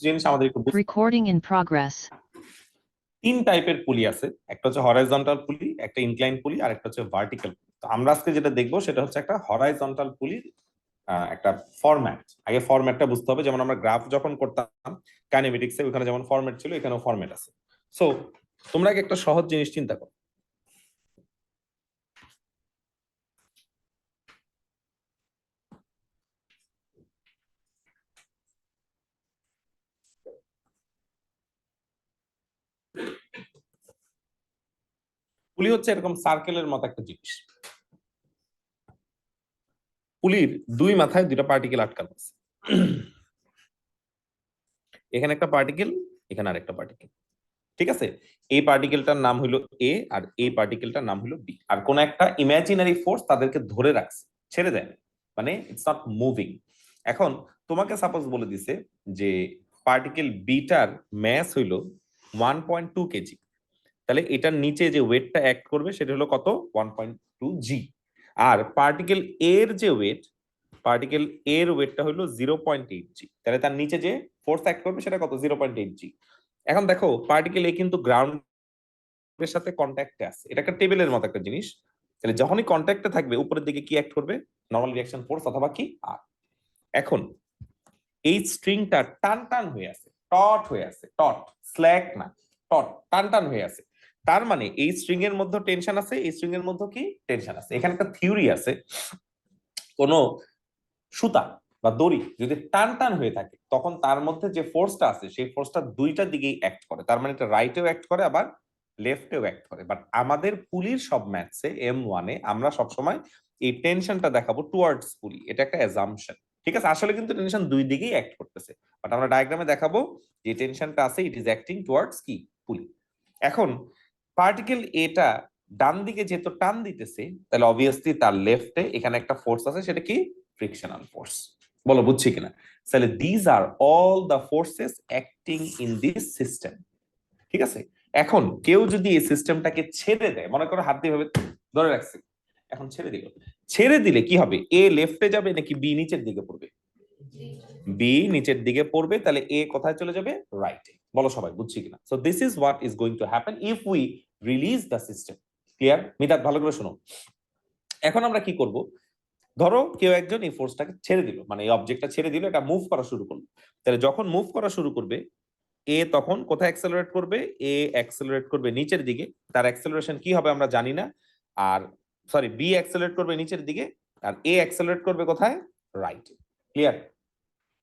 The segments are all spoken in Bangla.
জিনিস আমাদের একটু Recording in progress. তিন টাইপের পুলি আছে, একটা হচ্ছে হরাইজন্টাল পুলি, একটা ইনক্লাইন পুলি, আর একটা হচ্ছে ভার্টিক্যাল। তো আমরা আজকে যেটা দেখবো সেটা হচ্ছে একটা হরাইজন্টাল পুলির একটা ফরম্যাট। আগে ফরম্যাটটা বুঝতে হবে, যেমন আমরা গ্রাফ যখন করতাম কাইনেমেটিক্সে, ওখানে যেমন ফরম্যাট ছিল এখানেও ফরম্যাট আছে। সো তোমরা আগে একটা সহজ জিনিস চিন্তা করো, পুলি হচ্ছে এরকম সার্কেলের মতো একটা জিনিস। পুলির দুই মাথায় দুইটা পার্টিকেল আটকানো আছে, এখানে একটা পার্টিকেল, এখানে আরেকটা পার্টিকেল। ঠিক আছে, এই পার্টিকেলটার নাম হলো এ আর এই পার্টিকেলটার নাম হলো বি। আর কোন একটা ইমাজিনারি ফোর্স তাদেরকে ধরে রাখছে, ছেড়ে দেয়, মানে ইটস নট মুভিং। এখন তোমাকে সাপোজ বলে দিছে যে পার্টিকেল বিটার ম্যাস হইলো 1.2 কেজি, তাহলে এটার নিচে যে ওয়েটটা অ্যাক্ট করবে সেটা হলো কত, 1.2 জি। আর পার্টিকেল এর যে ওয়েট, পার্টিকেল এর ওয়েটটা হলো 0.8 জি, তাহলে তার নিচে যে ফোর্স অ্যাক্ট করবে সেটা কত, 0.8 জি। এখন দেখো পার্টিকেল এ কিন্তু গ্রাউন্ডের সাথে কন্ট্যাক্টে আছে, এটা একটা টেবিলের মতো একটা জিনিস। তাহলে যখনই কন্ট্যাক্টে থাকবে উপরের দিকে কি অ্যাক্ট করবে, নরমাল রিঅ্যাকশন ফোর্স অথবা কি আর। এখন এই স্ট্রিংটা টান টান হয়ে আছে, টট হয়ে আছে, টট স্ল্যাক না, টট টান টান হয়ে আছে। তার মানে এই স্ট্রিং এর মধ্যে টেনশন আছে, এই স্ট্রিং এর মধ্যে কি টেনশন আছে। এখানে একটা থিওরি আছে, কোন সুতা বা দড়ি যদি টান টান হয়ে থাকে তখন তার মধ্যে যে ফোর্সটা আছে সেই ফোর্সটা দুইটা দিকেই অ্যাক্ট করে, তার মানে এটা রাইটেও অ্যাক্ট করে আবার লেফটেও অ্যাক্ট করে। বাট আমাদের পুলির সব ম্যাথসে M1-এ আমরা সবসময় এই টেনশনটা দেখাবো টুয়ার্ডস পুলি, এটা একটা অ্যাজাম্পশন। ঠিক আছে, আসলে কিন্তু টেনশন দুই দিকেই অ্যাক্ট করতেছে, বাট আমরা ডায়াগ্রামে দেখাবো যে টেনশনটা আছে ইট ইজ অ্যাক্টিং টুয়ার্ডস কি, পুলি। এখন পার্টিকেল এটা ডান দিকে যেহেতু টান দিতেছে, তাহলে অবভিয়াসলি তার লেফটে এখানে একটা ফোর্স আছে, সেটা কি, ফ্রিকশনাল ফোর্স। বলো বুঝছি কিনা? তাহলে these are all the forces acting in this system. ঠিক আছে, এখন কেউ যদি এই সিস্টেমটাকে ছেড়ে দেয়, মনে করো হাত দিয়ে ভাবে ধরে রাখছে, এখন ছেড়ে দিল, ছেড়ে দিলে কি হবে, এ লেফটে যাবে নাকি বি নিচের দিকে পড়বে? বি নিচের দিকে পড়বে, তাহলে এ কোথায় চলে যাবে, রাইটে। বলো সবাই বুঝছি কিনা? So this is what is going to happen if we release the system. Clear? মিতাদ ভালো করে শোনো। এখন আমরা কি করব, ধরো কেউ একজন এই ফোর্সটাকে ছেড়ে দিল, মানে এই অবজেক্টটা ছেড়ে দিল, এটা মুভ করা শুরু করলো। তাহলে যখন মুভ করা শুরু করবে এ তখন কোথায় অ্যাক্সেলারেট করবে, এ অ্যাক্সেলারেট করবে নিচের দিকে, তার অ্যাক্সেলারেশন কি হবে আমরা জানি না। আর সরি, বি অ্যাক্সেলারেট করবে নিচের দিকে, আর এ অ্যাক্সেলারেট করবে কোথায়, রাইটে। ক্লিয়ার?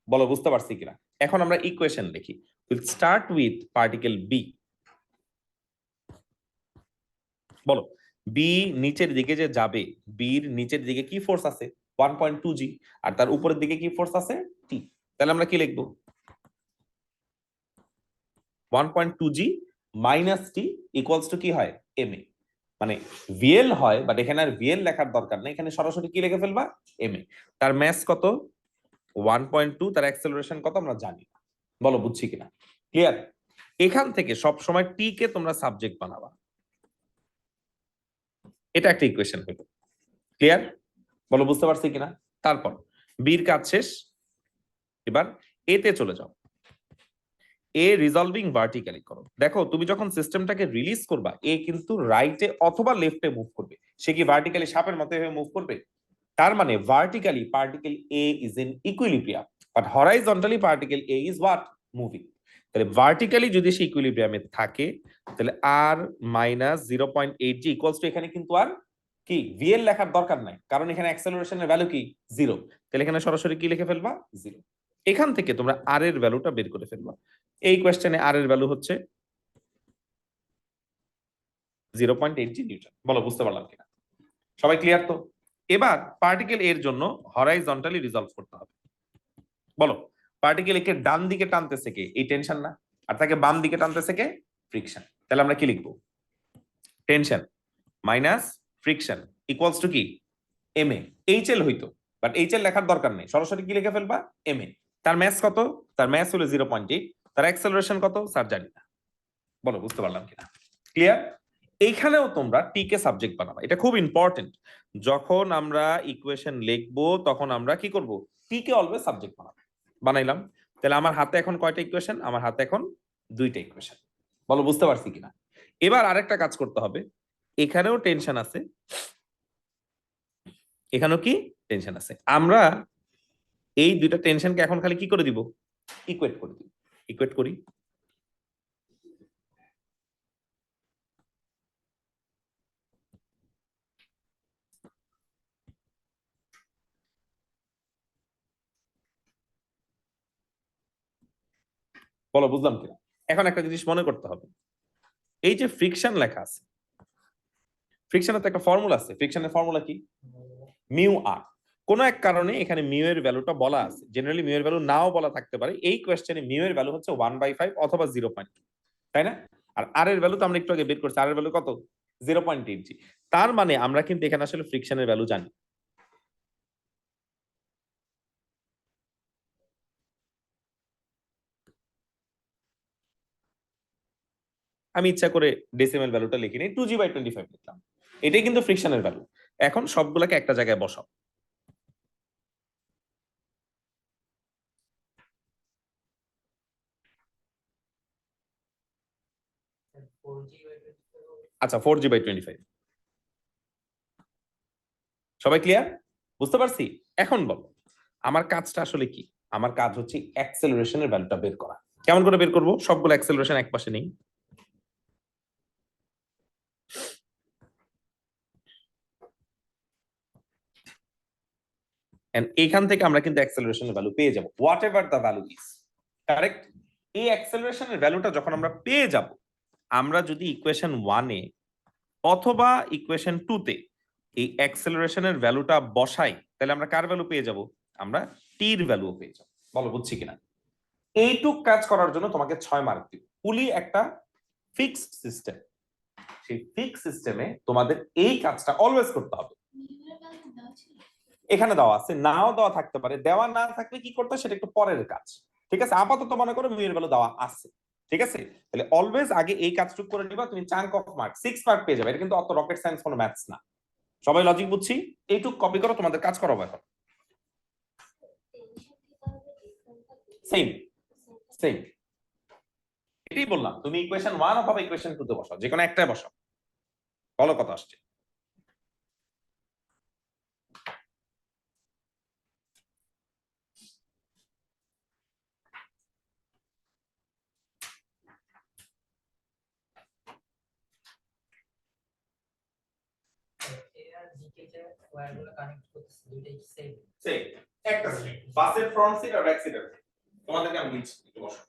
বলো বুঝতে পারছি কিনা? এখন আমরা ইকুয়েশন লিখি, will start with particle B. বলো বি নিচের দিকে যে যাবে, বির নিচের দিকে কি ফোর্স আছে, 1.2 জি, আর তার উপরের দিকে কি ফোর্স আছে, টি। তাহলে আমরা কি লিখবো, 1.2 জি মাইনাস টি ইকুয়ালস টু কি হয়, এম এ। মানে ভিএল হয়, বাট এখানে আর ভিএল লেখার দরকার নেই, এখানে সরাসরি কি লিখে ফেলবা, এম এ। তার ম্যাস কত, 1.2, তার অ্যাক্সেলারেশন কত আমরা জানি না। বলো বুঝছি কিনা? ক্লিয়ার? এখান থেকে সব সময় টি কে তোমরা সাবজেক্ট বানাবা, এটা একটা ইকুয়েশন হলো। ক্লিয়ার? বলো বুঝতে পারছি কিনা? তারপর বির কাজ শেষ, এবার এতে চলে যাও। এ রিজলভিং ভার্টিক্যালি করো। দেখো তুমি যখন সিস্টেমটাকে রিলিজ করবা, এ কিন্তু রাইটে অথবা লেফটে মুভ করবে। সে কি ভার্টিক্যালি সাপের মতো এভাবে মুভ করবে? তার মানে vertically particle A is in equilibrium, but horizontally particle A is what, moving. তাহলে ভার্টিক্যালি যদি সে ইকুইলিব্রিয়ামে থাকে, তাহলে আর মাইনাস 0.8 জি ইকুয়ালস টু, এখানে কিন্তু আর কি ভিএল লেখার দরকার নাই, কারণ এখানে অ্যাক্সেলারেশনের ভ্যালু কি, 0। তাহলে এখানে সরাসরি কি লিখে ফেলবা, 0। এখান থেকে তোমরা আর এর ভ্যালুটা বের করে ফেলবা। এই কোয়েশ্চেনে আর এর ভ্যালু হচ্ছে 0.8 জি নিউটন। বলো বুঝতে পারলাম কিনা? সবাই ক্লিয়ার তো? এবার পার্টিকেল এর জন্য হরাইজন্টালি রিজলভ করতে হবে। বলো পার্টিকেল একে ডান দিকে টানতেছে কে, এই টেনশন না, আর তাকে বাম দিকে টানতেছে কে, ফ্রিকশন। তাহলে আমরা কি লিখবো, tension minus friction equals to কি, এম এ। এইচ এল হইতো, বাট এইচ এল লেখার দরকার নেই, সরাসরি কি লিখে ফেলবা, এম এ। তার ম্যাস কত, তার ম্যাস হলো 0.8, তার অ্যাক্সেলারেশন কত স্যার জানি না। বলো বুঝতে পারলাম কিনা? ক্লিয়ার? এইখানেও তোমরা টি কে সাবজেক্ট বানাবা, এটা খুব ইম্পর্টেন্ট। যখন আমরা ইকুয়েশন লিখবো তখন আমরা কি করব, টি কে অলওয়েজ সাবজেক্ট বানাবো। বানাইলাম, তাহলে আমার হাতে এখন কয়টা ইকুয়েশন? আমার হাতে এখন দুইটা ইকুয়েশন। বলো বুঝতে পারছি কিনা? এবার আরেকটা কাজ করতে হবে, এখানেও টেনশন আছে, এখানেও কি টেনশন আছে। আমরা এই দুইটা টেনশনকে এখন খালি কি করে দিব? ইকুয়েট করে দিব। ইকুয়েট করি। বলো বুঝলাম কিনা? এখন একটা জিনিস মনে করতে হবে, এই যে ফ্রিকশন লেখা আছে, ফ্রিকশনের তো একটা ফর্মুলা আছে। ফ্রিকশনের ফর্মুলা কি? মিউ আর। কোন এক কারণে এখানে মিউ এর ভ্যালুটা বলা আছে, জেনারেলি মিউ এর ভ্যালু নাও বলা থাকতে পারে। এই কোয়েশ্চেনে মিউ এর ভ্যালু হচ্ছে 1/5 অথবা 0.2, তাই না? আর আর এর ভ্যালু তো আমরা একটু আগে বের করছি, আর এর ভ্যালু কত? 0.8 জি। তার মানে আমরা কিন্তু এখানে আসলে ফ্রিকশনের ভ্যালু জানি। আমি ইচ্ছা করে ডেসিমেল ভ্যালুটা লিখিনি, 2g/25 লিখলাম। এটাই কিন্তু ফ্রিকশনের ভ্যালু। এখন সবগুলোকে একটা জায়গায় বসাও। আচ্ছা 4g/25। সবাই ক্লিয়ার? বুঝতে পারছি? এখন বলো আমার কাজটা আসলে কি? আমার কাজ হচ্ছে অ্যাক্সেলারেশনের ভ্যালুটা বের করা। কেমন করে বের করব? সবগুলো অ্যাক্সেলারেশন এক পাশে নেই। এন্ড এইখান থেকে আমরা কিন্তু অ্যাক্সেলারেশনের ভ্যালু পেয়ে যাব, what ever the value is. Correct? এই অ্যাক্সেলারেশনের ভ্যালুটা যখন আমরা পেয়ে যাব, আমরা যদি ইকুয়েশন 1 এ অথবা ইকুয়েশন 2 তে এই অ্যাক্সেলারেশনের ভ্যালুটা বসাই, তাহলে আমরা কার ভ্যালু পেয়ে যাব? আমরা টির ভ্যালু পেয়ে যাব। বলো বুঝছি কিনা? এইটুক কাজ করার জন্য তোমাকে 6 মার্ক দিব। পুলি একটা ফিক্সড সিস্টেম, সেই ফিক্সড সিস্টেমে তোমাদের এই কাজটা অলওয়েজ করতে হবে। এখানে দেওয়া আছে, নাও দেওয়া থাকতে পারে, দেওয়া না থাকলে কি করতে সেটা একটু পরের কাজ। ঠিক আছে, আপাতত মনে করো মিউ এর ভ্যালু দেওয়া আছে। ঠিক আছে, তাহলে অলওয়েজ আগে এই কাজটুকু করে নিবা, তুমি চাঙ্ক অফ মার্ক 6 মার্ক পেয়ে যাবে। এটা কিন্তু অত রকেট সায়েন্স কোনো ম্যাথস না। সবাই লজিক বুঝছি? এইটুক কপি করো, তোমাদের কাজ করাবো এখন। সেম সেম এটাই বললাম, তুমি ইকুয়েশন 1 অথবা ইকুয়েশন 2 তে বসাও, যে কোনো একটাই বসাও। বলো কত আসছে? সেম, একটা সিট, বাসের ফ্রন্ট সিট আর ব্যাক সিট আছে। তোমাদেরকে আমি দিচ্ছি, একটু বসো।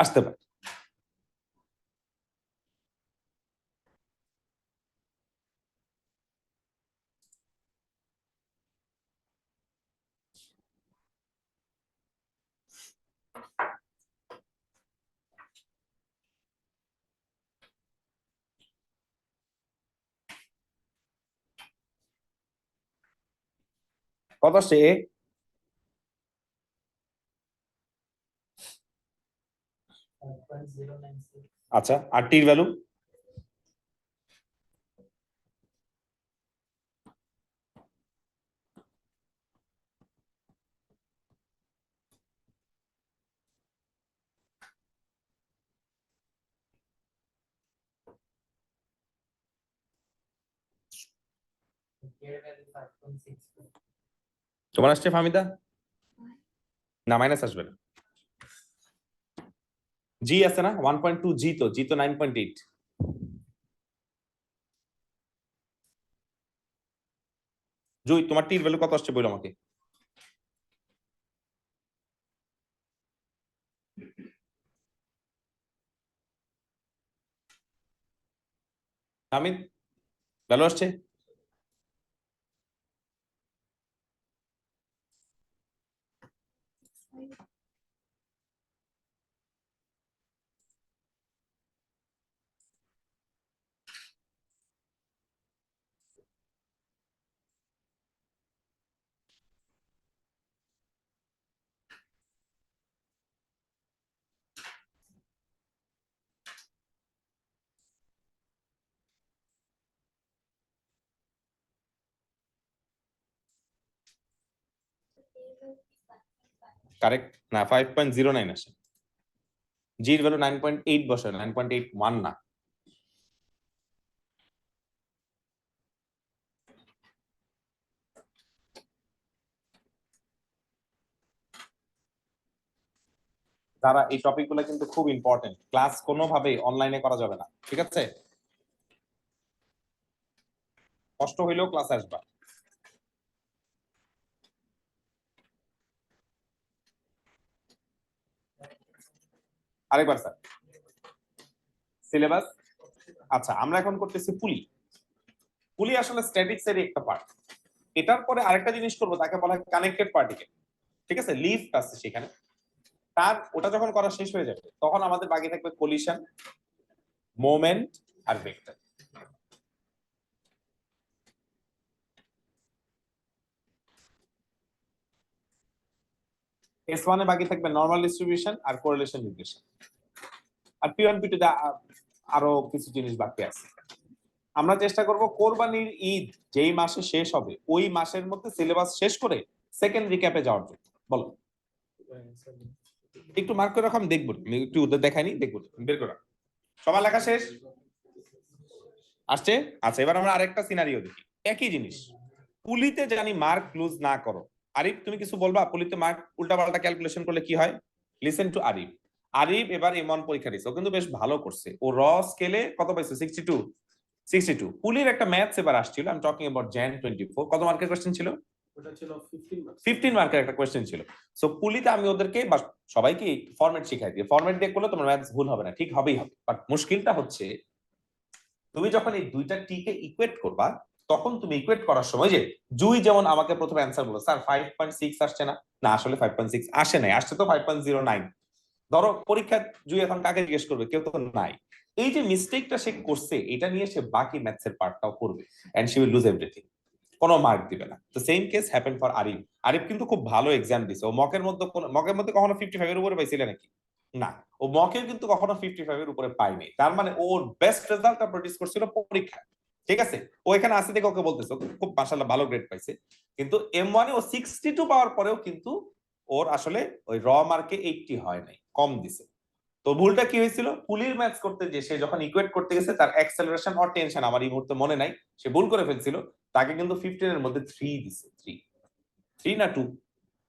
আসতে পারে। কত আসছে? আচ্ছা, আর টির ভ্যালু? তোমার আসছে ফাহমিদা? না, মাইনাস আসবে না। জি আছে না 1.2, জি তো 9.8। জুই, তোমার টির ভ্যালু কত আসছে বলো আমাকে। আমিন, ভ্যালু আসছে? কারেক্ট না, 5.09 আসে। জির ভ্যালু 9.8 বসে, 9.81 না। তারা এই টপিক গুলো কিন্তু খুব ইম্পর্টেন্ট, ক্লাস কোনোভাবেই অনলাইনে করা যাবে না, ঠিক আছে? কষ্ট হইলেও ক্লাস আসবা। আরেকবার স্যার, সিলেবাস। আচ্ছা, আমরা এখন করতেছি পুলি। পুলি আসলে স্ট্যাটিক্স এর একটা পার্ট। এটার পরে আরেকটা জিনিস করবো, তাকে বলা হয় কানেক্টেড পার্টিকেল। ঠিক আছে, লিফট আছে সেখানে। তার ওটা যখন করা শেষ হয়ে যাবে, তখন আমাদের বাকি থাকবে কলিশন, মোমেন্ট আর ভেক্টর। S1 এ বাকি থাকবে নরমাল ডিস্ট্রিবিউশন আর কোরিলেশন রিগ্রেশন। আর P1 P2 তে আরো কিছু জিনিস বাকি আছে। আমরা চেষ্টা করব কোরবানির ঈদ যেই মাসে শেষ হবে ওই মাসের মধ্যে সিলেবাস শেষ করে সেকেন্ড রিক্যাপে যাওয়ার জন্য। বলো, একটু মার্ক করে রাখো, আমি দেখবো, আমি একটু ওদের দেখাইনি, দেখবো, বের করে রাখো। সবার লেখা শেষ আসছে? আচ্ছা, এবার আমরা আরেকটা সিনারিও দেখি, একই জিনিস। পুলিতে জানি মার্ক লুজ না করো। আরিফ, তুমি কিছু বলবা পুলিতে মার্ক উল্টাপাল্টা ক্যালকুলেশন করলে কি হয়? Listen to Arif. আরিফ এবার এমন পরীক্ষা দিচ্ছে, ও কিন্তু বেশ ভালো করছে, ও র স্কেলে কত পাইছে? 62। 62 পুলির একটা ম্যাথস এবার আসছিল, আমি টকিং অ্যাবাউট জ্যান 24। কত মার্কের কোশ্চেন ছিল? ওটা ছিল 15 মার্কস। 15 মার্কের একটা কোশ্চেন ছিল। সো পুলিতে আমি ওদেরকে বা সবাইকে ফরম্যাট শিখাই দিই, ফরম্যাট দিয়ে করলে তোমার ম্যাথস ভুল হবে না, ঠিক হবেই হবে। বাট মুশকিলটা হচ্ছে তুমি যখন এই দুইটা টি কে ইকুয়েট করবা, তখন তুমি ইকুয়েট করার সময় যে জুই যেমন আমাকে প্রথমে অ্যান্সার বলো, স্যার 5.6 আসছে না। না, আসলে 5.6 আসে নাই, আসছে তো 5.09। ধরো পরীক্ষা জুই এখন কাকে জিজ্ঞেস করবে? কেউ তো নাই। এই যে মিস্টেকটা সে করছে, এটা নিয়ে সে বাকি ম্যাথস এর পার্টটাও করবে, and she will lose everything, কোনো মার্ক দিবে না। তো same case happen for Arif. Arif কিন্তু খুব ভালো এক্সাম দিছে, ও মকের মধ্যে কখনো 55 এর উপরে পাইছিল নাকি? না, ও মকেও কিন্তু কখনো 55 এর উপরে পায়নি। তার মানে ওর বেস্ট রেজাল্টটা প্রডিউস করছিল পরীক্ষা। ঠিক আছে, ও এখানে আসে দেখে ওকে বলতেছে, ও খুব মাশাআল্লাহ ভালো গ্রেড পাইছে, কিন্তু M1 এ ও 62 পাওয়ার পরেও কিন্তু ওর আসলে ওই র মার্কে 80 হয় নাই, কম দিছে। তো ভুলটা কি হয়েছিল? পুলির ম্যাথস করতে যে সে যখন ইকুয়েট করতে গেছে, তার অ্যাক্সেলারেশন অর টেনশন আমার এই মুহূর্তে মনে নাই, সে ভুল করে ফেলছিল। তাকে কিন্তু 15 এর মধ্যে 3 দিছে, 3। 3 না 2,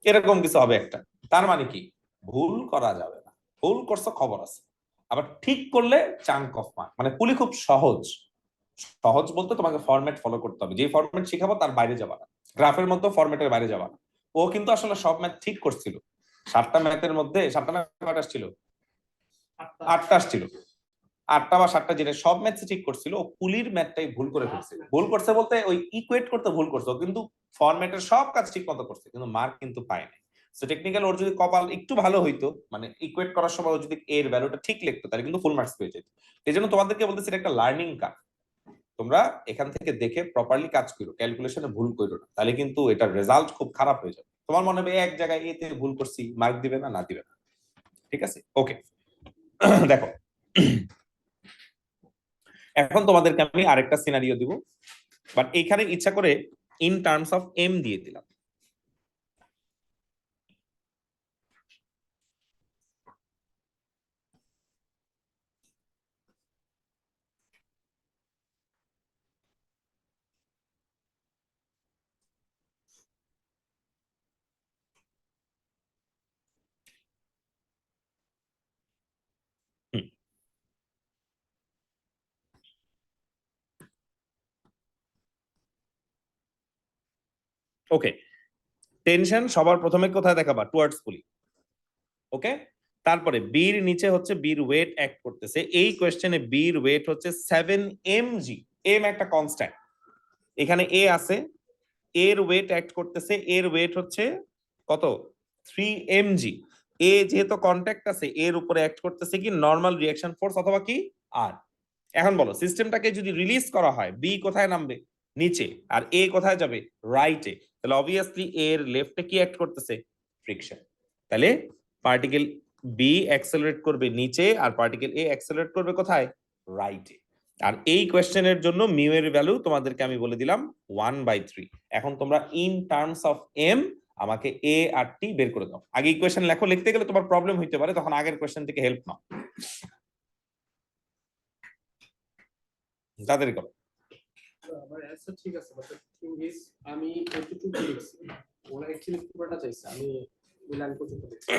এরকম কিছু হবে একটা। তার মানে কি, ভুল করা যাবে না। ভুল করছো খবর আছে, আবার ঠিক করলে চাঙ্ক অফ মার্ক। মানে পুলি খুব সহজ। সহজ বলতে তোমাকে ফরম্যাট ফলো করতে হবে, যে ফরম্যাট শিখাবো তার বাইরে যাবা না, গ্রাফের মতো ফরম্যাটের বাইরে যাবা না। ও কিন্তু আসলে সব ম্যাথ ঠিক করছিল। 7টা ম্যাথের মধ্যে 7টা না কয়টা ছিল? 8টা ছিল। 8টা বা 7টা জিনিস সব ম্যাথস ঠিক করছিল, ও পুলির ম্যাথটাই ভুল করে ফেলছে। ভুল করছে বলতে ওই ইকুয়েট করতে ভুল করছে, কিন্তু ফরম্যাটের সব কাজ ঠিক মতো করছে, কিন্তু মার্ক কিন্তু পায় না। সো টেকনিক্যাল ওর যদি কপাল একটু ভালো হইতো, মানে ইকুয়েট করার সময় ও যদি এর ভ্যালুটা ঠিক লিখতো, তাহলে কিন্তু ফুল মার্কস পেয়ে যেত। এই জন্য তোমাদেরকে বলতেছি এটা একটা লার্নিং কার্ভ। তোমরা এখান থেকে দেখে প্রপারলি কাজ করো, ক্যালকুলেশনে ভুল করো না, তাহলে কিন্তু এটার রেজাল্ট খুব খারাপ হয়ে যাবে। তোমার মনে হবে এক জায়গায় এতে ভুল করছি, মার্ক দিবে না, না দিবে না। ঠিক আছে, ওকে। দেখো, এখন তোমাদেরকে আমি আরেকটা সিনারিও দিব, বাট এখানে ইচ্ছা করে ইন টার্মস অফ এম দিয়ে দিলাম। হুম, ওকে, টেনশন সবার প্রথমে কোথায় দেখাবা? টুয়ার্ডস পুলি। ওকে, তারপরে বির নিচে হচ্ছে বির ওয়েট অ্যাক্ট করতেছে। এই কোয়েশ্চেনে বির ওয়েট হচ্ছে 7 mg। এম একটা কনস্ট্যান্ট, এখানে এ আছে, এর ওয়েট অ্যাক্ট করতেছে, এর ওয়েট হচ্ছে কত? 3 mg। এ যেহেতু কন্ট্যাক্ট আছে, এর উপরে অ্যাক্ট করতেছে কি নরমাল রিঅ্যাকশন ফোর্স অথবা কি আর। এখন বলো সিস্টেমটাকে যদি রিলিজ করা হয়, বি কোথায় নামবে? নিচে। আর এ কোথায় যাবে? রাইটে। তাহলে অবভিয়াসলি এর লেফটে কি অ্যাক্ট করতেছে? ফ্রিকশন। তাহলে পার্টিকেল বি অ্যাক্সেলারেট করবে নিচে, আর পার্টিকেল এ অ্যাক্সেলারেট করবে কোথায়? রাইটে। আর এই কোয়েশ্চেনের জন্য মিউ এর ভ্যালু তোমাদেরকে আমি বলে দিলাম 1/3। এখন তোমরা ইন টার্মস অফ এম আমাকে এ আর টি বের করে দাও। আগে ইকুয়েশন লেখো, লিখতে গেলে তোমার প্রবলেম হইতে পারে, তখন আগের কোয়েশ্চেন থেকে হেল্প নাও। তাড়াতাড়ি করো। আমার অ্যান্সার ঠিক আছে, বাট থিং ইজ আমি এতটুকু লিখছি, ওরা অ্যাকচুয়ালি পুরোটা চাইছে, আমি ওই লাইন পর্যন্ত লিখছি।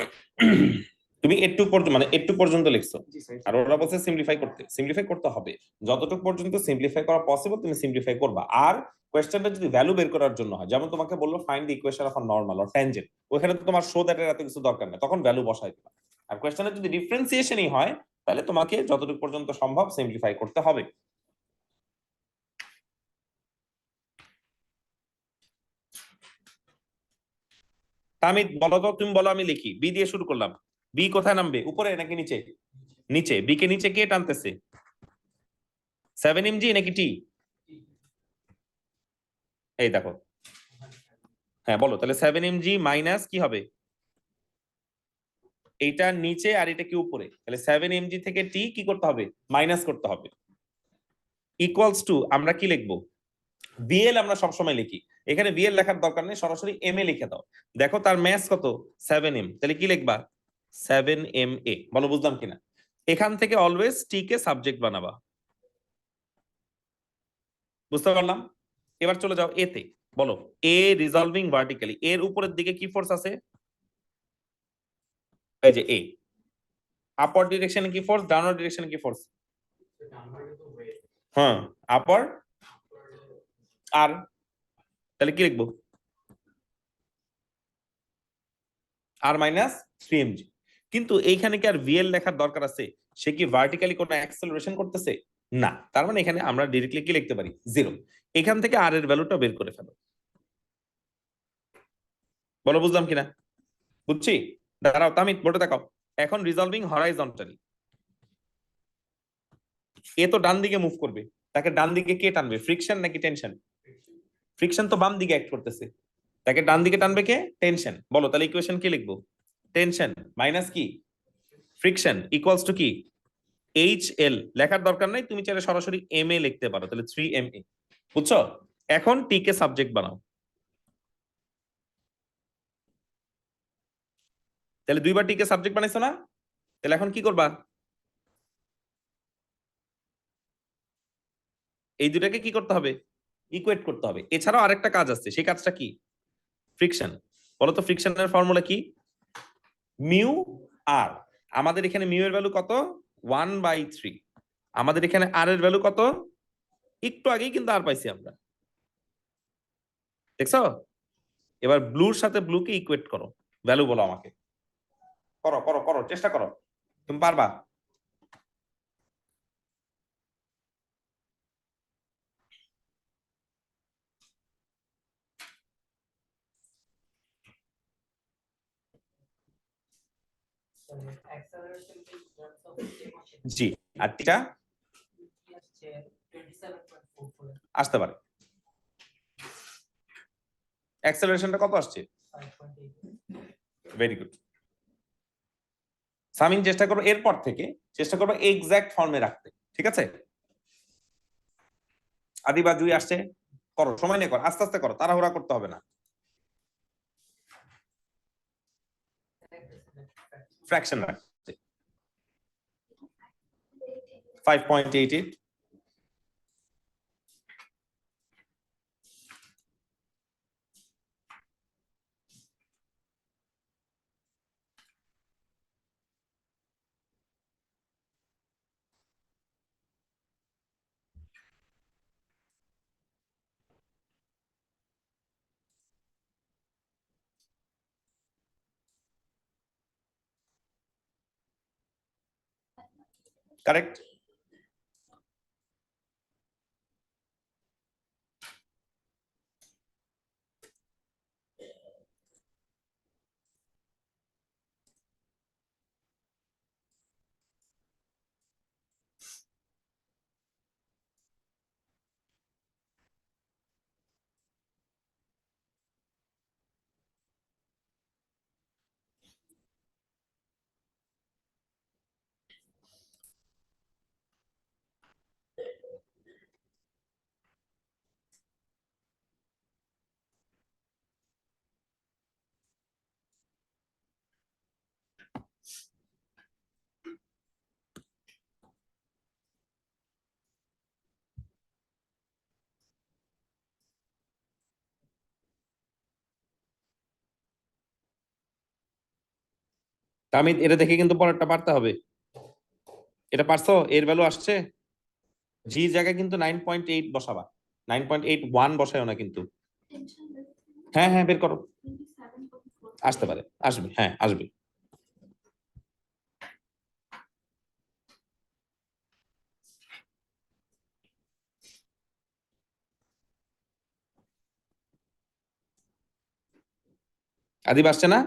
তুমি একটু পর্যন্ত মানে একটু পর্যন্ত লিখছো, জি স্যার। আর ওরা বলছে সিম্পলিফাই করতে। সিম্পলিফাই করতে হবে, যতটুকু পর্যন্ত সিম্পলিফাই করা পসিবল তুমি সিম্পলিফাই করবা। আর কোয়েশ্চেনটা যদি ভ্যালু বের করার জন্য হয়, যেমন তোমাকে বললো find the equation of a normal or tangent, ওখানে তো তোমার শো দ্যাট এর এত কিছু দরকার নেই, তখন ভ্যালু বসাই দিবা। আর কোয়েশ্চেনে যদি ডিফারেন্সিয়েশনই হয়, তাহলে তোমাকে যতটুকু পর্যন্ত সম্ভব সিম্পলিফাই করতে হবে। তামিদ বলো তো, তুমি বলো আমি লিখি। বি দিয়ে শুরু করলাম। বি কোথায় নামবে? উপরে নাকি নিচে? নিচে। বি কে নিচে কে টানতেছে? 7 mg নাকি টি? এই দেখো, হ্যাঁ বলো তাহলে 7 mg মাইনাস কি হবে? এইটা নিচে আর এটা কি উপরে, তাহলে 7 mg থেকে টি কি করতে হবে? মাইনাস করতে হবে। ইকুয়ালস টু আমরা কি লিখবো? বিএল আমরা সবসময় লিখি, এখানে বিএল লেখার দরকার নেই, সরাসরি এম এ লিখে দাও। দেখো তার ম্যাস কত? 7m, তাহলে কি লিখবা? 7ma। বলো বুঝলাম কিনা? এখান থেকে অলওয়েজ টি কে সাবজেক্ট বানাবা। বুঝতে পারলাম? এবার চলে যাও এতে। বলো এ রিজলভিং ভার্টিক্যালি, এর উপরের দিকে কি ফোর্স আছে? এই যে এ। আপার ডিরেকশনে কি ফোর্স, ডাউনওয়ার্ড ডিরেকশনে কি ফোর্স? হ্যাঁ, আপার আর। তাহলে কি লিখবো? আর মাইনাস 3 mg। কিন্তু এইখানে কি আর ভিএল লেখার দরকার আছে? সে কি ভার্টিক্যালি কোনো অ্যাক্সেলারেশন করতেছে? না। তার মানে এখানে আমরা ডিরেক্টলি কি লিখতে পারি? 0। এখান থেকে আর এর ভ্যালুটা বের করে ফেলো। বলো বুঝলাম কিনা? বুঝছি? দাঁড়াও তামিদ বোর্ডে দেখাও। এখন রিজলভিং হরাইজন্টালি, এ তো ডান দিকে মুভ করবে, তাকে ডান দিকে কে টানবে? ফ্রিকশন নাকি টেনশন? ফ্রিকশন তো বাম দিকে অ্যাক্ট করতেছে, তাকে ডান দিকে টানবে কে? টেনশন। বলো তাহলে ইকুয়েশন কি লিখবো? টেনশন মাইনাস কি? ফ্রিকশন ইকুয়ালস টু কি? এইচ এল লেখার দরকার নাই, তুমি চাইলে সরাসরি এম এ লিখতে পারো, তাহলে 3ma। বুঝছো? এখন টি কে সাবজেক্ট বানাও। তাহলে দুইবার টি কে সাবজেক্ট বানাইছো না? তাহলে এখন কি করবা? এই দুটাকে কি করতে হবে? ইকুয়েট করতে হবে। এছাড়াও আরেকটা কাজ আছে, সেই কাজটা কি? ফ্রিকশন। বলো তো ফ্রিকশনের ফর্মুলা কি? মিউ আর। আমাদের এখানে মিউ এর ভ্যালু কত? 1/3। আমাদের এখানে আর এর ভ্যালু কত? একটু আগেই কিন্তু আর পাইছি আমরা, দেখছো? এবার ব্লুর সাথে ব্লুকে ইকুয়েট করো, ভ্যালু বলো আমাকে। করো করো করো, চেষ্টা করো, তুমি পারবা। জি, আর টিটা আসতে পারে। অ্যাক্সেলারেশনটা কত আসছে? Very good. সামিন চেষ্টা করো এরপর থেকে, চেষ্টা করবো এক্সাক্ট ফর্মে রাখতে, ঠিক আছে? আদি বা জুই আসছে, করো, সময় নিয়ে করো, আস্তে আস্তে করো, তাড়াহুড়া করতে হবে না। ফ্র্যাকশন রাখতে 5.88। কারেক্ট। আমি এটা দেখে কিন্তু পরেরটা পারতে হবে। এটা পারছো? এর ভ্যালু আসছে। জি জায়গায় কিন্তু 9.8 বসাবা, 9.81 বসায়ও না কিন্তু। হ্যাঁ হ্যাঁ বের করো, আসতে পারে, আসবে, হ্যাঁ আসবে। আদিব আসছে না?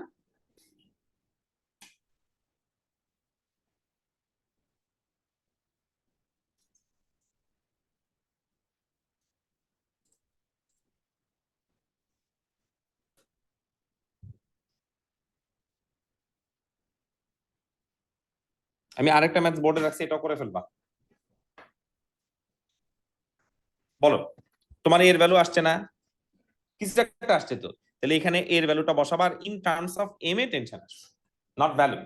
আমি আরেকটা ম্যাথ বোর্ডে রাখছি, এটাও করে ফেলবা। বলো, তোমার এর ভ্যালু আসছে না? কিছু একটা আসছে তো, তাহলে এখানে এর ভ্যালুটা বসাবার in terms of M A tension আসবে, নট ভ্যালু।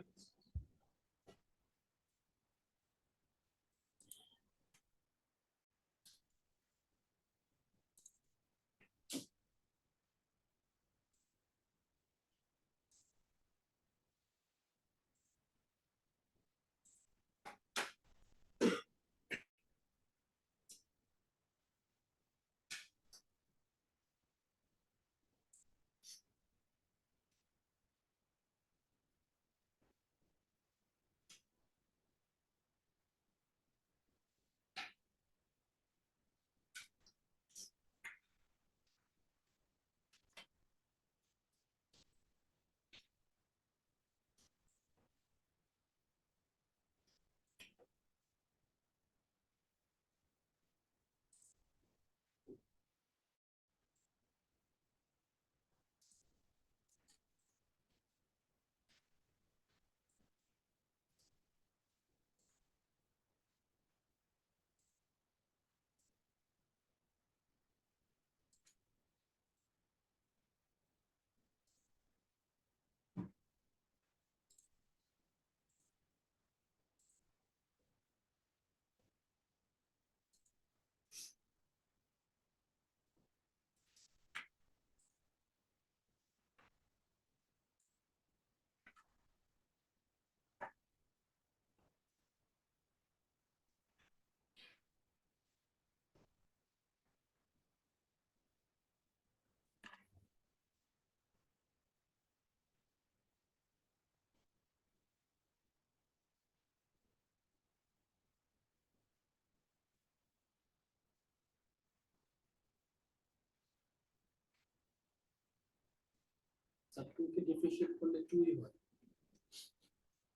স্যার 2 কে ডিফারেন্সিয়েট করলে 2 ই হয়।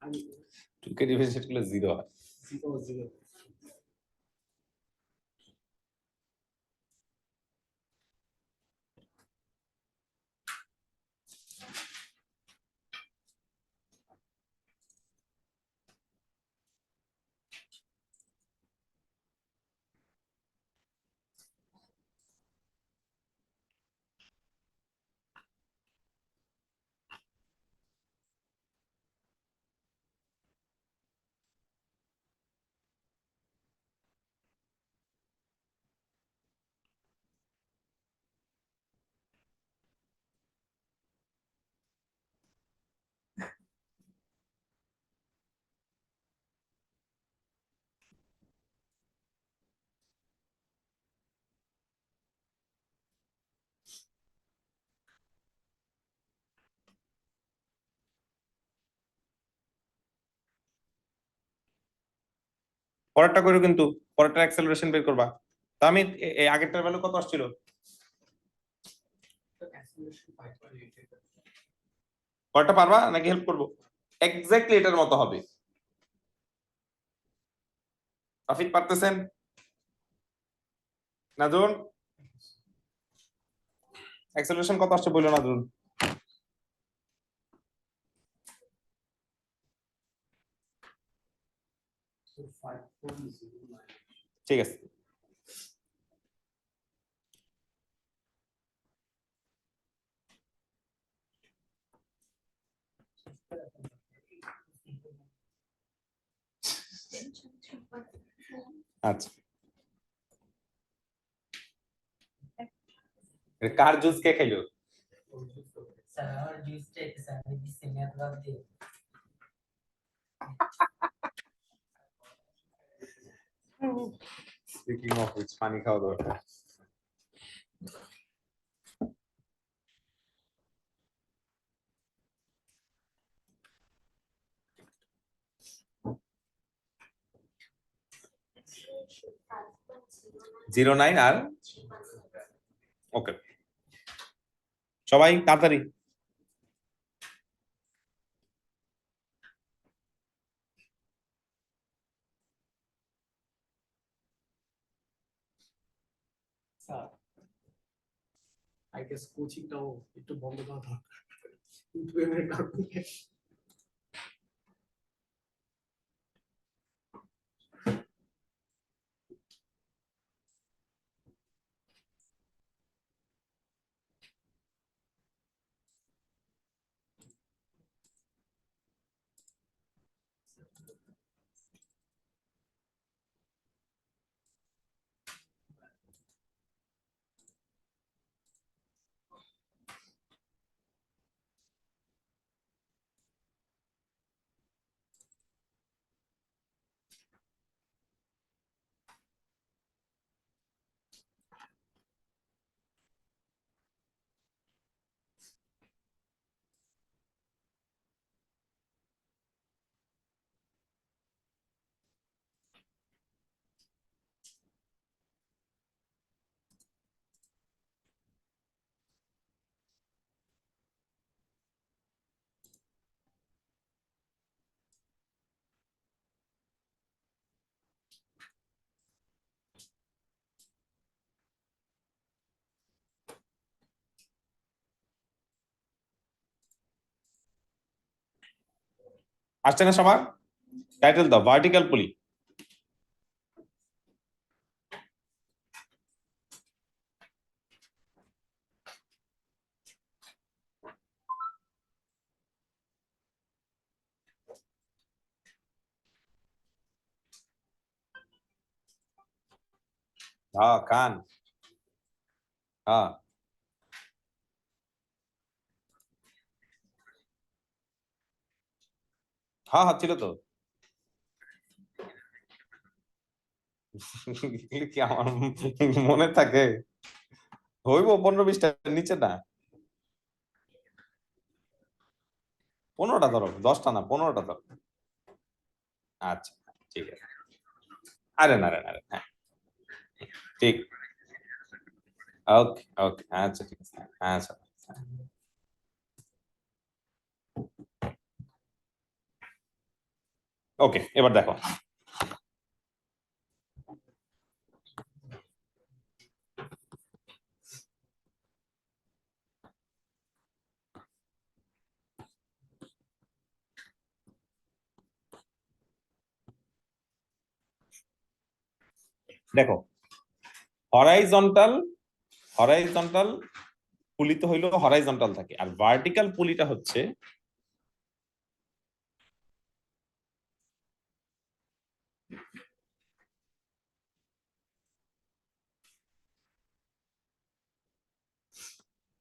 আমি 2 কে ডিফারেন্সিয়েট করলে 0 হয়। 0 0। পরেরটা করো কিন্তু, পরেরটা অ্যাক্সেলারেশন বের করবা। তা আমি এই আগেরটার ভ্যালু কত আসছিল? পরেরটা পারবা নাকি হেল্প করবো? এক্স্যাক্টলি এটার মতো হবে। রাফিক পারতেছেন? নাজুন অ্যাক্সেলারেশন কত আসছে বললো নাজুন। ঠিক আছে। আচ্ছা, কার জুস কে খাইলো? স্পিকিং অফ হুইচ, পানি খাওয়া দরকার। জিরো নাইন আর ওকে, সবাই তাড়াতাড়ি। স্যার আই গেস কোচিংটাও একটু বন্ধ করা দরকার ইউটিউবের কারণে। আসছে না সবার? টাইটেল দাও, ভার্টিক্যাল পুলি। হ্যাঁ খান, হ্যাঁ হ্যাঁ হ্যাঁ ছিল তো। কি আমার মনে থাকে? হইব 15-20টা নিচে না। 15টা ধরো, 10টা না 15টা ধরো। আচ্ছা ঠিক আছে। আরে না রে না রে, হ্যাঁ ঠিক। ওকে ওকে আচ্ছা ঠিক আছে, আচ্ছা। ওকে এবার দেখো, দেখো হরাইজন্টাল, হরাইজন্টাল পুলি তো হইলো হরাইজন্টাল থাকে, আর ভার্টিক্যাল পুলিটা হচ্ছে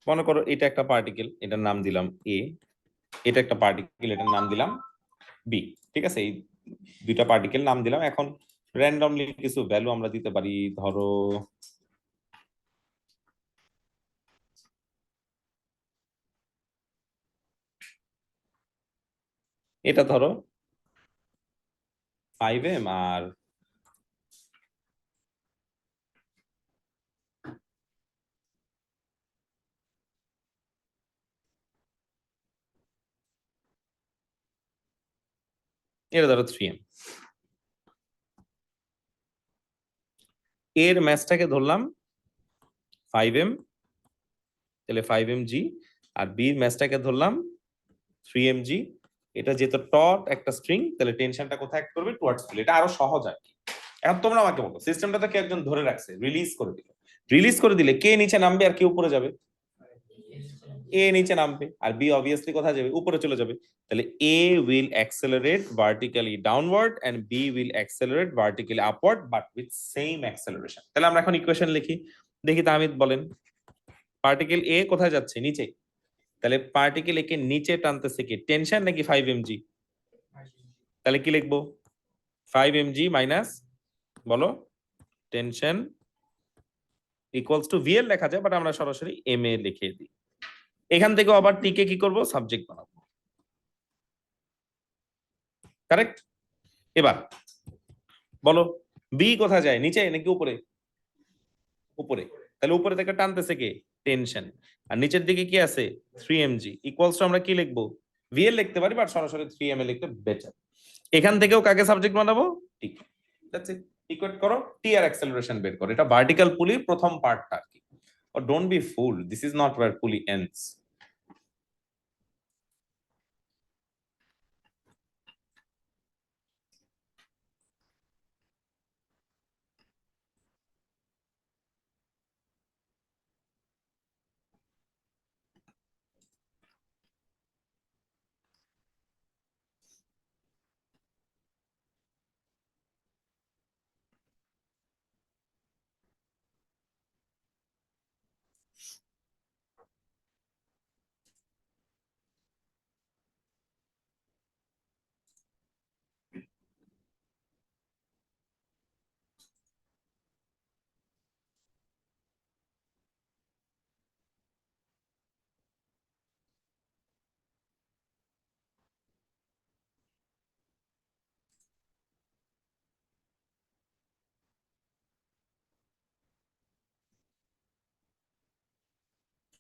মনে করো এটা একটা পার্টিকেল, এটার নাম দিলাম এ, এটা একটা পার্টিকেল, এটার নাম দিলাম বি। ঠিক আছে, এই দুইটা পার্টিকেল নাম দিলাম। এখন র্যান্ডমলি কিছু ভ্যালু আমরা দিতে পারি। ধরো এটা ধরো 5m আর এটা ধরো 3m, এর ম্যাচটাকে ধরলাম 5m, তাহলে 5mg, আর বি ম্যাচটাকে ধরলাম 3mg। এটা যেহেতু টট একটা স্ট্রিং, তাহলে টেনশনটা কোথায় অ্যাক্ট করবে? Towards feel. এটা আরো সহজ আর কি। এখন তোমরা আমাকে বলো, সিস্টেমটা তো কে একজন ধরে রাখছে, রিলিজ করে দিল, রিলিজ করে দিলে কে নিচে নামবে আর কে উপরে যাবে? এ নিচে নামবে, আর বি অবভিয়াসলি কোথায় যাবে? উপরে চলে যাবে। তাহলে A will accelerate vertically downward and B will accelerate vertically upward but with same acceleration. তাহলে আমরা এখন ইকুয়েশন লিখি, দেখি তাহমিদ বলেন। পার্টিকেল এ কোথায় যাচ্ছে? নিচে। তাহলে পার্টিকেল একে নিচে টানতেছে কি, টেনশন নাকি 5mg? তাহলে কি লিখবো? 5mg মাইনাস, বলো, টেনশন ইকুয়ালস টু ভিএল লেখা যায়, বাট আমরা সরাসরি এম এ লিখে দিই। এখান থেকে আবার টি কে কি করব? সাবজেক্ট বানাবো। কারেক্ট? এবার বলো, বি কোথায় যায়? নিচে নাকি উপরে? উপরে। তাহলে উপরে থেকে টানতেছে কে? টেনশন। আর নিচের দিকে কি আছে? 3mg ইকুয়ালস টু আমরা কি লিখবো? ভিএল লিখতে পারি, বাট সরাসরি 3m এ লিখতে বেটার। এখান থেকেও কাকে সাবজেক্ট বানাবো? টি। That's it. ইকুয়েট করো, টি আর অ্যাক্সেলারেশন বের করো। এটা ভার্টিক্যাল পুলির প্রথম পার্টটা আর কি। Or don't be fooled, this is not where pulley ends.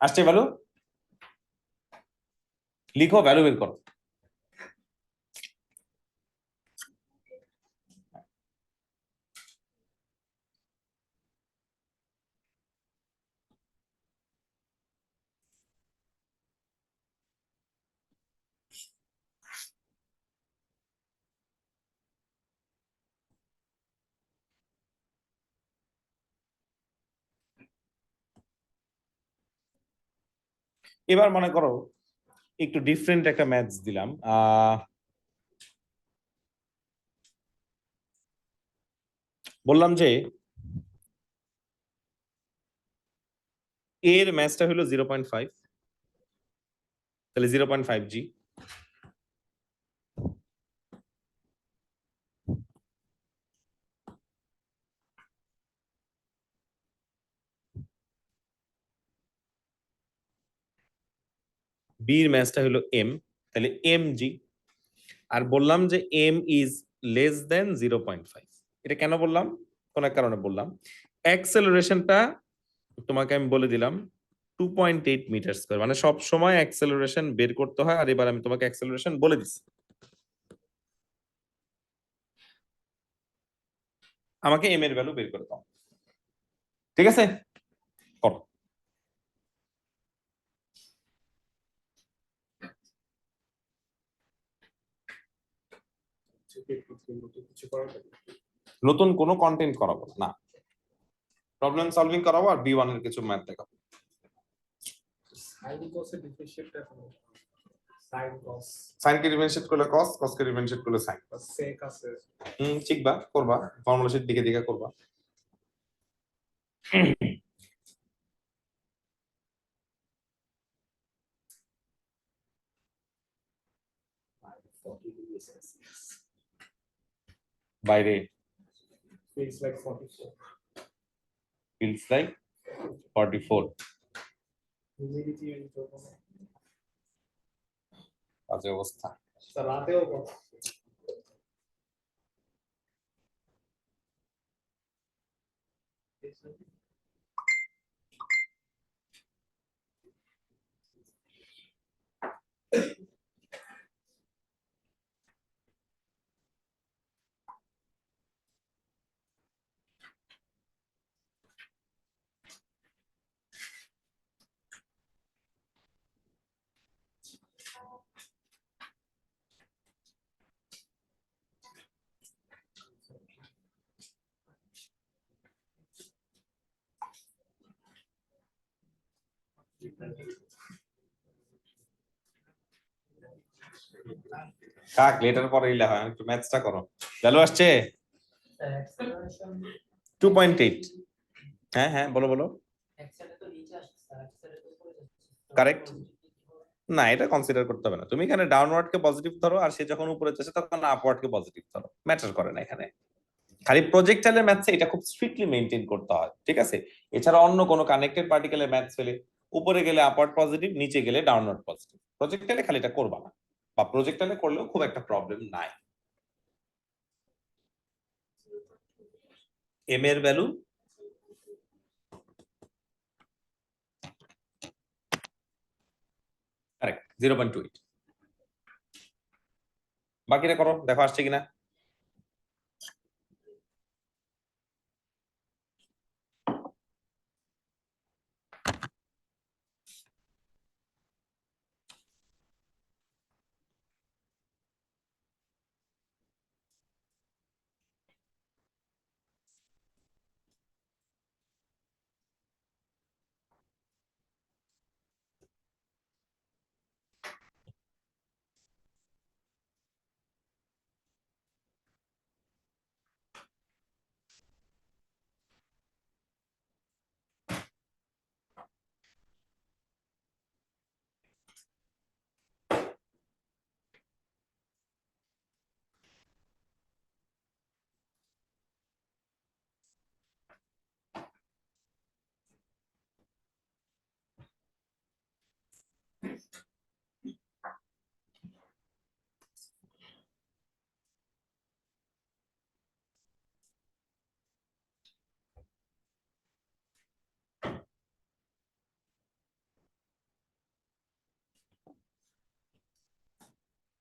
আসছে ভ্যালু, লিখো, ভ্যালু বের করো। এবার মনে করো একটু ডিফারেন্ট একটা ম্যাথস দিলাম। বললাম যে এর ম্যাথসটা হলো 0.5, তাহলে 0.5g। বি এর ম্যাথসটা হলো এম, তাহলে mg। আর বললাম যে এম ইজ লেস দেন 0.5। এটা কেন বললাম? কোন এক কারণে বললাম। অ্যাক্সেলারেশনটা তোমাকে আমি বলে দিলাম 2.8 মিটার স্কয়ার, মানে সব সময় অ্যাক্সেলারেশন বের করতে হয়। আর এবার আমি তোমাকে অ্যাক্সেলারেশন বলে দিচ্ছি, আমাকে এম এর ভ্যালু বের করে দাও। ঠিক আছে, করো। কিছু করার নেই। নতুন কোনো কন্টেন্ট করাবো না, প্রবলেম সলভিং করাবো আর বি1 এর কিছু ম্যাথ দেখাবো। সাইন কসের ডিফারেন্সিয়েটটা এখন সাইন কস সাইন কে ডিফারেন্সিয়েট করলে কস, কস কে ডিফারেন্সিয়েট করলে সাইন। সেক আছে শিখবা, করবা, ফর্মুলা শিট দিকে দিকে করবা। বাইরে feels like 44 feels like 44। humidity and বাজে অবস্থা। রাতেও কত কাক লেটার পরে ইলা হয় একটু ম্যাথসটা করো ভ্যালু আসছে 2.8 হ্যাঁ হ্যাঁ বলো বলো কারেক্ট না এটা কনসিডার করতে হবে না তুমি এখানে ডাউনওয়ার্ড কে পজিটিভ ধরো আর সে যখন উপরে যাচ্ছে তখন আপওয়ার্ড কে পজিটিভ ধরো ম্যাটার করে না এখানে খালি প্রজেক্টাইলের ম্যাথসে এটা খুব স্ট্রিক্টলি মেইনটেইন করতে হয় ঠিক আছে এছাড়া অন্য কোনো কানেক্টেড পার্টিকেলের ম্যাথস ফেলে উপরে গেলে আপওয়ার্ড পজিটিভ নিচে গেলে ডাউনওয়ার্ড পজিটিভ প্রজেক্টাইলে খালি এটা করবা না বা প্রজেক্টাইলে করলেও খুব একটা প্রবলেম নাই এম এর ভ্যালু কারেক্ট 0.28 বাকিটা করো দেখো আসছে কিনা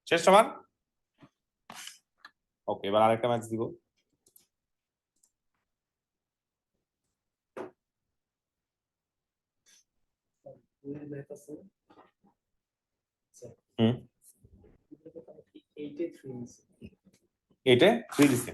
শেষ সমান ওকে এবার আরেকটা ম্যাচ দিব হুম এটা 3 দিছে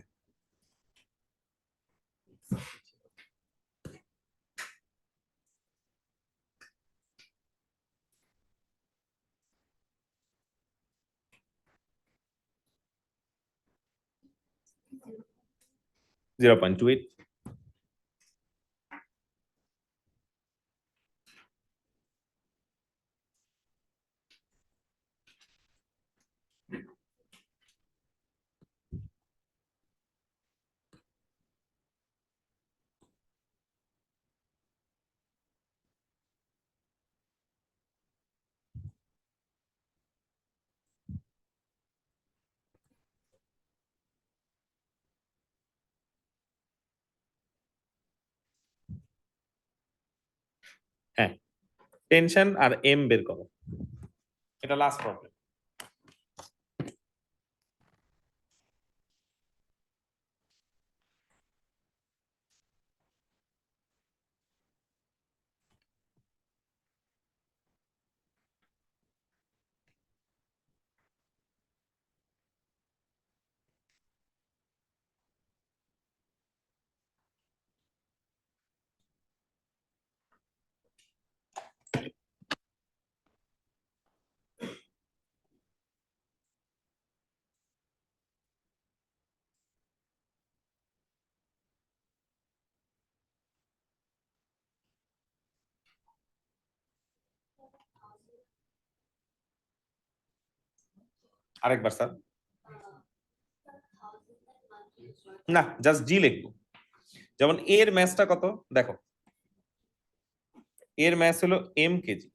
0.28 হ্যাঁ টেনশন আর এম বের করো এটা লাস্ট প্রবলেম আরেকবার স্যার না জাস্ট জি লিখবো যেমন এর ম্যাথটা কত দেখো এর ম্যাথ হলো এম কেজি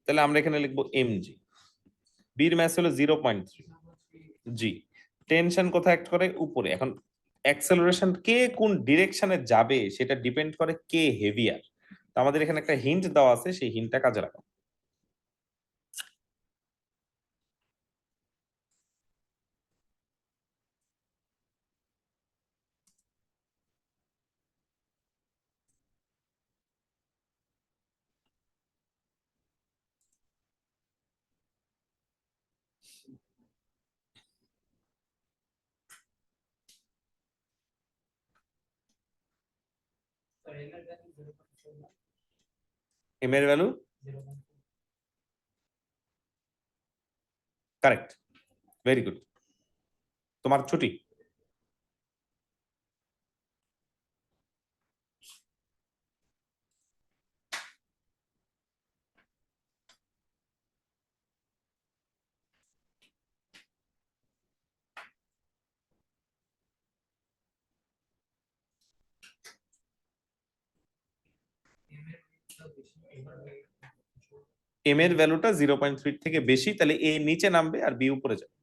তাহলে আমরা এখানে লিখবো এম জি বির ম্যাথ হলো 0.3 জি টেনশন কোথায় অ্যাক্ট করে উপরে এখন অ্যাক্সেলারেশন কে কোন ডিরেকশনে যাবে সেটা ডিপেন্ড করে কে হেভিয়ার তো আমাদের এখানে একটা হিন্ট দেওয়া আছে সেই হিন্টটা কাজে লাগাও এম এর ভ্যালু কারেক্ট, ভেরি গুড। তোমার ছুটি। এম এর ভ্যালুটা 0.3 থেকে বেশি, তাহলে এ নিচে নামবে আর বি উপরে যাবে।